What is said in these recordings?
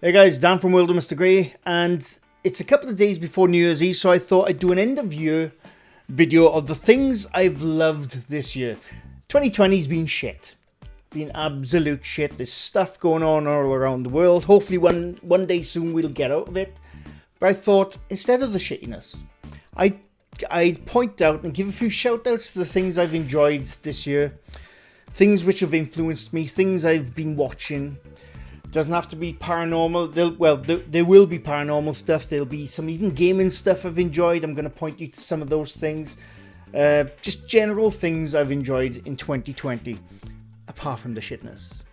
Hey guys, Dan from World of MrGrey, and it's a couple of days before New Year's Eve, so I thought I'd do an end of year video of the things I've loved this year. 2020's been shit. Been absolute shit. There's stuff going on all around the world. Hopefully one day soon we'll get out of it. But I thought, instead of the shittiness, I'd point out and give a few shout outs to the things I've enjoyed this year. Things which have influenced me, things I've been watching. Doesn't have to be paranormal. There will be paranormal stuff. There'll be some even gaming stuff I've enjoyed. I'm going to point you to some of those things. Just general things I've enjoyed in 2020, apart from the shitness.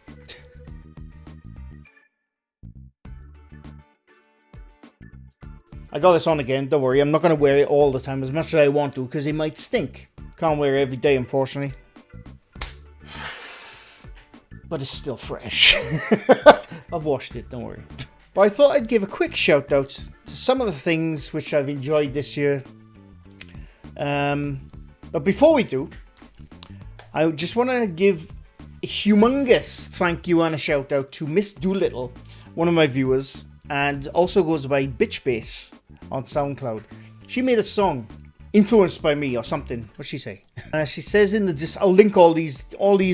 I got this on again, don't worry. I'm not going to wear it all the time as much as I want to, because it might stink. Can't wear it every day, unfortunately. But it's still fresh. I've washed it, don't worry. But I thought I'd give a quick shout out to some of the things which I've enjoyed this year. But before we do, I just want to give a humongous thank you and a shout out to Miss Doolittle, one of my viewers, and also goes by BitchBass on SoundCloud. She made a song influenced by me or something. What'd she say? She says in the I'll link all these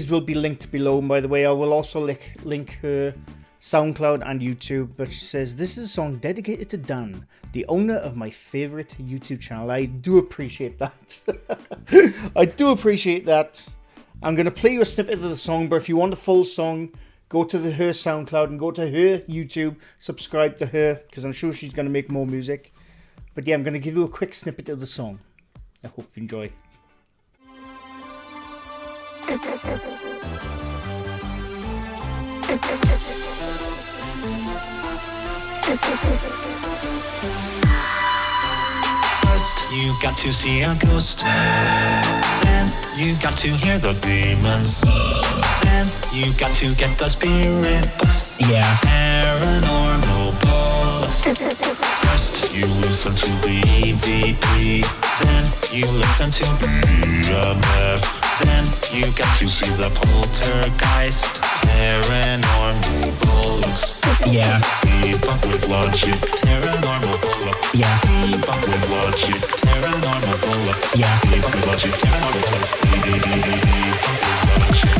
will be linked below, and by the way I will also link her SoundCloud and YouTube. But she says, this is a song dedicated to Dan, the owner of my favorite YouTube channel. I do appreciate that. I do appreciate that. I'm going to play you a snippet of the song, but if you want the full song, go to her SoundCloud and go to her YouTube, subscribe to her, because I'm sure she's going to make more music. But yeah, I'm going to give you a quick snippet of the song. I hope you enjoy. First, you got to see a ghost. Then, you got to hear the demons. Then, you got to get the spirit books. Yeah, paranormal Bollox. First, you listen to the EVP. Then, you listen to the EMF. Then, you got to see the poltergeist. Paranormal Bollox. Yeah. Debunk with logic. Paranormal Bollox. Yeah. Debunk with logic. Paranormal Bollox. Yeah. Debunk with logic. Paranormal Bollox. Debunk with logic.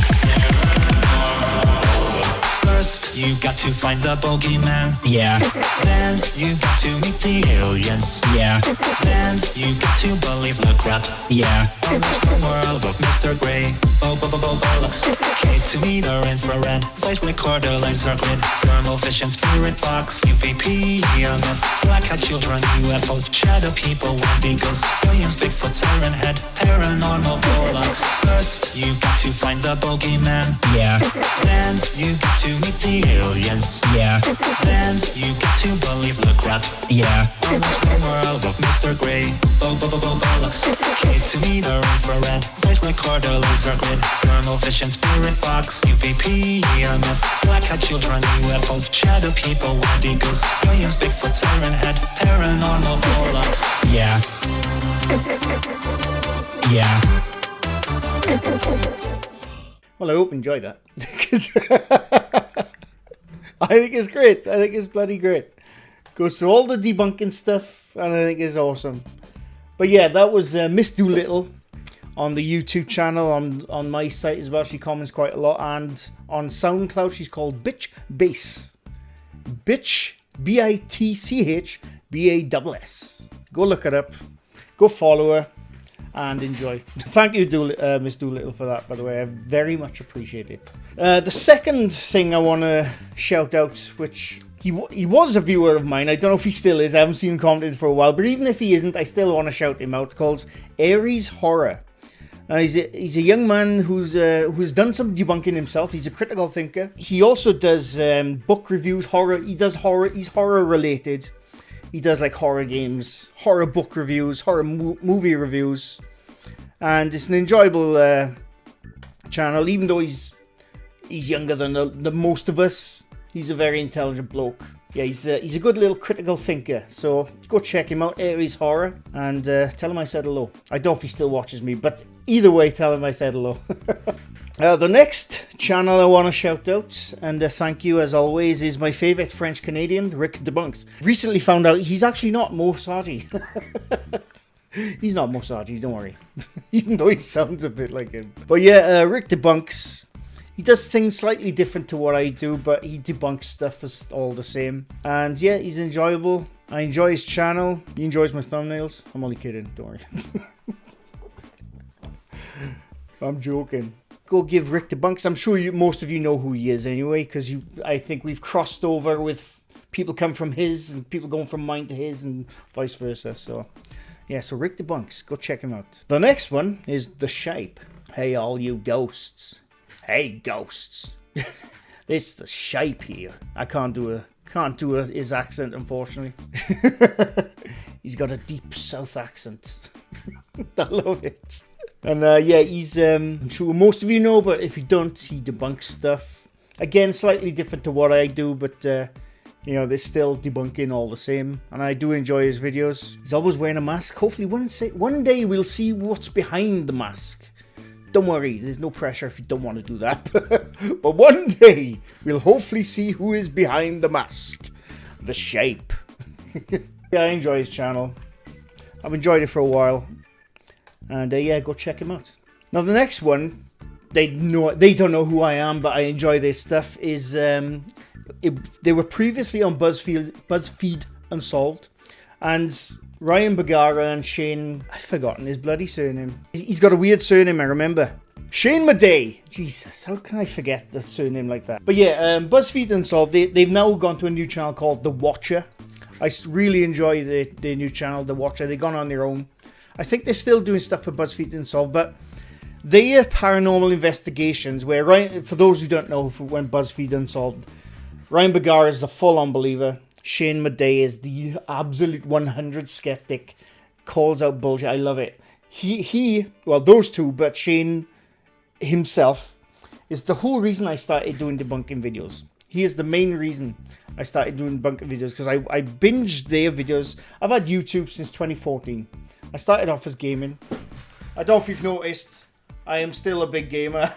First, you got to find the bogeyman. Yeah. Then, you got to meet the aliens. Yeah. Then, you got to believe the crap. Yeah. On the world of MrGrey. Bollox. K2 meter infrared. Voice recorder, laser grid. Thermal vision, spirit box. UVP, EMF. Black hat children, UFOs. Shadow people, Wendigos. Aliens, Bigfoot, Siren Head. Paranormal Bollox. First, you got to find the bogeyman. Yeah. Then, you got to meet the aliens. Yeah. Then you got to believe the crap. Yeah. On the world of MrGrey. Bollox. K2 meter infrared. Voice recorder, laser grid. Thermal vision, spirit box. UVP, EMF. Black hat children, UFOs. Shadow people, Wendigos. Aliens, Bigfoot, Siren Head. Paranormal Bollox. Yeah. Yeah. Well, I hope you enjoyed that. I think it's great. I think it's bloody great. Goes through all the debunking stuff, and I think it's awesome. But yeah, that was Miss Doolittle on the YouTube channel, on my site as well. She comments quite a lot, and on SoundCloud she's called BitchBass. Bitch, BITCH BASS. Go look it up. Go follow her. And enjoy. Thank you, Miss Doolittle, for that, by the way. I very much appreciate it. The second thing I want to shout out, which he was a viewer of mine. I don't know if he still is. I haven't seen him commented for a while. But even if he isn't, I still want to shout him out. It's called Aries Horror. He's a young man who's done some debunking himself. He's a critical thinker. He also does book reviews, horror. He does horror. He's horror related. He does like horror games, horror book reviews, horror movie reviews. And it's an enjoyable channel, even though he's younger than the most of us. He's a very intelligent bloke. Yeah, he's a good little critical thinker. So go check him out, Aries Horror, and tell him I said hello. I don't know if he still watches me, but either way, tell him I said hello. The next channel I want to shout out, and thank you as always, is my favourite French Canadian, Rick Debunks. Recently found out he's actually not Mo Saji. He's not Mo Saji, don't worry. Even though he sounds a bit like him. But yeah, Rick Debunks. He does things slightly different to what I do, but he debunks stuff as all the same. And yeah, he's enjoyable. I enjoy his channel. He enjoys my thumbnails. I'm only kidding, don't worry. I'm joking. Go give Rick Debunks. I'm sure most of you know who he is anyway, because I think we've crossed over with people come from his and people going from mine to his and vice versa. So yeah, so Rick Debunks, go check him out. The next one is The Shape. Hey, all you ghosts. Hey, ghosts. It's The Shape here. I can't do his accent, unfortunately. He's got a deep South accent. I love it. And yeah, he's, I'm sure most of you know, but if you don't, he debunks stuff. Again, slightly different to what I do, but, you know, they're still debunking all the same. And I do enjoy his videos. He's always wearing a mask. Hopefully one day we'll see what's behind the mask. Don't worry, there's no pressure if you don't want to do that. But one day, we'll hopefully see who is behind the mask. The Shape. Yeah, I enjoy his channel. I've enjoyed it for a while. And yeah, go check him out. Now the next one, they don't know who I am, but I enjoy their stuff, is they were previously on BuzzFeed Unsolved. And Ryan Bergara and Shane, I've forgotten his bloody surname. He's got a weird surname, I remember. Shane Madej. Jesus, how can I forget the surname like that? But yeah, BuzzFeed Unsolved, they've now gone to a new channel called The Watcher. I really enjoy their new channel, The Watcher. They've gone on their own. I think they're still doing stuff for BuzzFeed Unsolved, but they are paranormal investigations where, Ryan, for those who don't know, when BuzzFeed Unsolved, Ryan Bergara is the full-on believer. Shane Madej is the absolute 100 skeptic, calls out bullshit. I love it. Well, those two, but Shane himself is the whole reason I started doing debunking videos. He is the main reason I started doing debunking videos, because I binged their videos. I've had YouTube since 2014. I started off as gaming. I don't know if you've noticed, I am still a big gamer.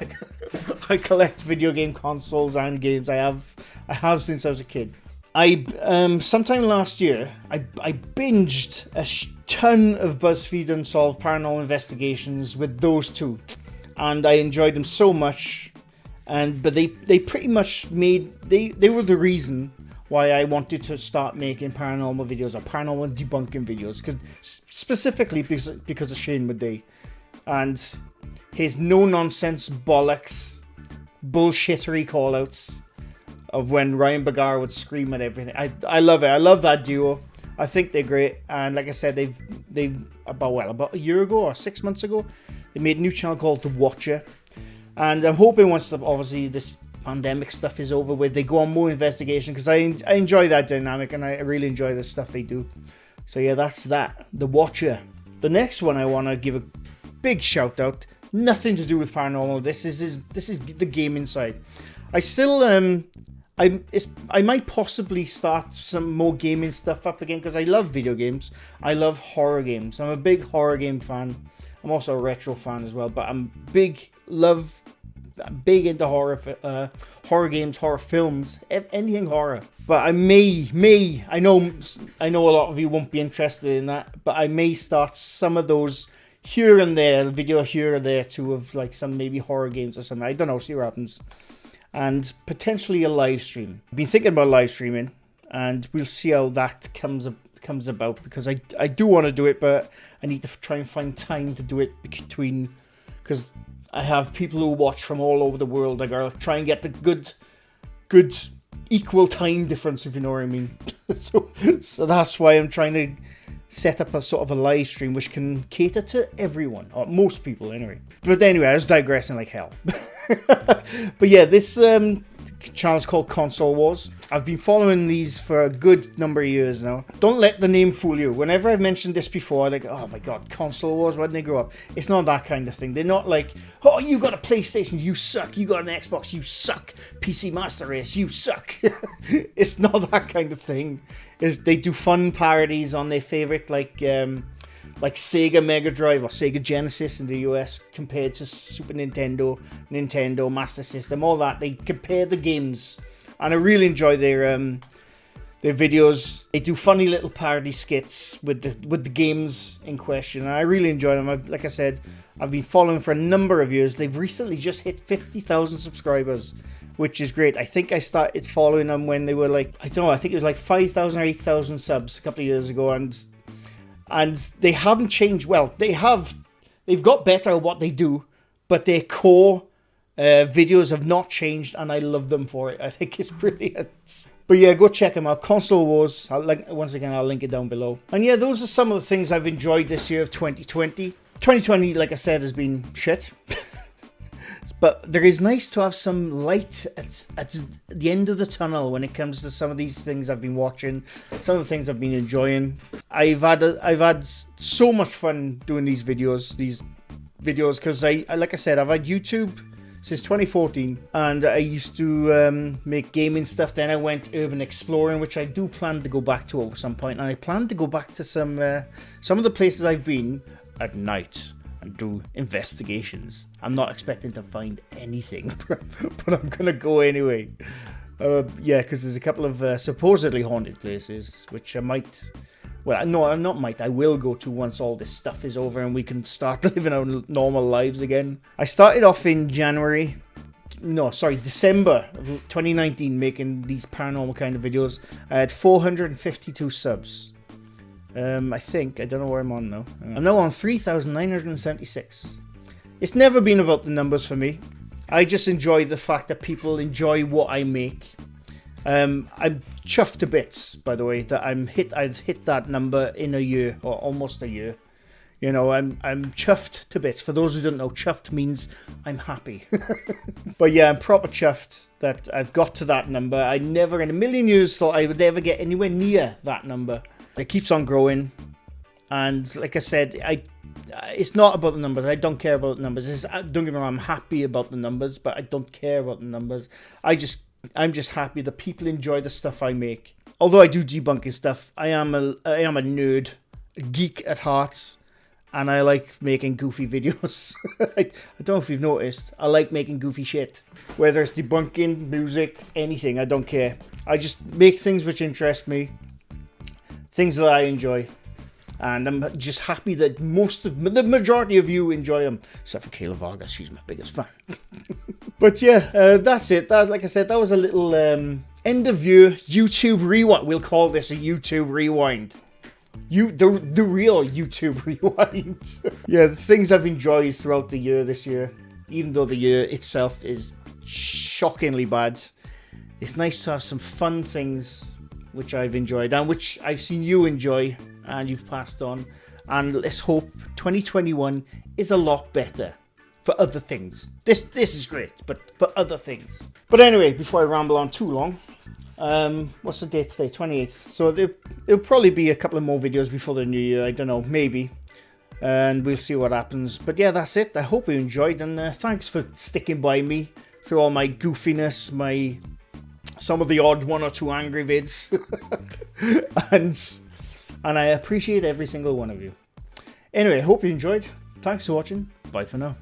I collect video game consoles and games. I have since I was a kid. Sometime last year, I binged a ton of BuzzFeed Unsolved Paranormal Investigations with those two, and I enjoyed them so much. But they pretty much they were the reason why I wanted to start making paranormal videos or paranormal debunking videos, specifically because of Shane Madej and his no nonsense bollocks bullshittery callouts of when Ryan Bergara would scream at everything. I love it. I love that duo. I think they're great. And like I said, they've about a year ago or 6 months ago, they made a new channel called The Watcher. And I'm hoping once obviously this pandemic stuff is over with, they go on more investigation, because I enjoy that dynamic and I really enjoy the stuff they do. So yeah, that's that. The Watcher. The next one I want to give a big shout out. Nothing to do with paranormal. This is the gaming side. I still I might possibly start some more gaming stuff up again, because I love video games. I love horror games. I'm a big horror game fan. I'm also a retro fan as well, but I'm big into horror games, horror films, anything horror. But I know a lot of you won't be interested in that, but I may start some of those here and there, a video here or there too, of like some maybe horror games or something. I don't know, see what happens. And potentially a live stream. I've been thinking about live streaming, and we'll see how that comes about, because I do want to do it, but I need to try and find time to do it because I have people who watch from all over the world. I gotta try and get the good equal time difference, if you know what I mean. so that's why I'm trying to set up a sort of a live stream which can cater to everyone, or most people anyway. But anyway, I was digressing like hell. But yeah, this channel's called Console Wars. I've been following these for a good number of years now. Don't let the name fool you. Whenever I've mentioned this before, I'm like, oh my god, Console Wars, why didn't they grow up? It's not that kind of thing. They're not like, oh, you got a PlayStation, you suck. You got an Xbox, you suck. PC Master Race, you suck. It's not that kind of thing. They do fun parodies on their favorite, like like Sega Mega Drive or Sega Genesis in the US compared to Super Nintendo, Nintendo Master System, all that. They compare the games, and I really enjoy their videos. They do funny little parody skits with the games in question, and I really enjoy them. Like I said, I've been following for a number of years. They've recently just hit 50,000 subscribers, which is great. I think I started following them when they were like, I don't know, I think it was like 5,000 or 8,000 subs a couple of years ago, and they haven't changed. Well, they've got better at what they do, but their core videos have not changed, and I love them for it. I think it's brilliant. But yeah, go check them out. Console Wars. Once again, I'll link it down below. And yeah, those are some of the things I've enjoyed this year of 2020. 2020, like I said, has been shit. But there is nice to have some light at the end of the tunnel when it comes to some of these things I've been watching, some of the things I've been enjoying. I've had so much fun doing these videos because like I said, I've had YouTube since 2014, and I used to make gaming stuff. Then I went urban exploring, which I do plan to go back to at some point, and I plan to go back to some of the places I've been at night and do investigations. I'm not expecting to find anything, but I'm gonna go anyway. Yeah, because there's a couple of supposedly haunted places, which I might... Well, no, I will go to once all this stuff is over and we can start living our normal lives again. I started off in December of 2019 making these paranormal kind of videos. I had 452 subs. I think, I don't know where I'm on now. I'm now on 3,976. It's never been about the numbers for me. I just enjoy the fact that people enjoy what I make. I'm chuffed to bits, by the way, that I've hit that number in a year, or almost a year. You know, I'm chuffed to bits. For those who don't know, chuffed means I'm happy. But yeah, I'm proper chuffed that I've got to that number. I never in a million years thought I would ever get anywhere near that number. It keeps on growing, and like I said, it's not about the numbers. I don't care about the numbers. Don't get me wrong, I'm happy about the numbers, but I don't care about the numbers. I'm just happy that people enjoy the stuff I make. Although I do debunking stuff, I am a nerd, a geek at heart, and I like making goofy videos. I don't know if you've noticed, I like making goofy shit. Whether it's debunking, music, anything, I don't care. I just make things which interest me, things that I enjoy. And I'm just happy that the majority of you enjoy them. Except for Kayla Vargas, she's my biggest fan. But yeah, that's it. Like I said, that was a little end of year YouTube rewind. We'll call this a YouTube rewind. The real YouTube rewind. Yeah, the things I've enjoyed throughout the year this year. Even though the year itself is shockingly bad. It's nice to have some fun things which I've enjoyed and which I've seen you enjoy and you've passed on. And let's hope 2021 is a lot better for other things. This is great, but for other things. But anyway, before I ramble on too long, what's the date today? 28th. So there'll probably be a couple of more videos before the new year. I don't know, maybe. And we'll see what happens. But yeah, that's it. I hope you enjoyed, and thanks for sticking by me through all my goofiness, some of the odd one or two angry vids. and I appreciate every single one of you. Anyway, hope you enjoyed. Thanks for watching. Bye for now.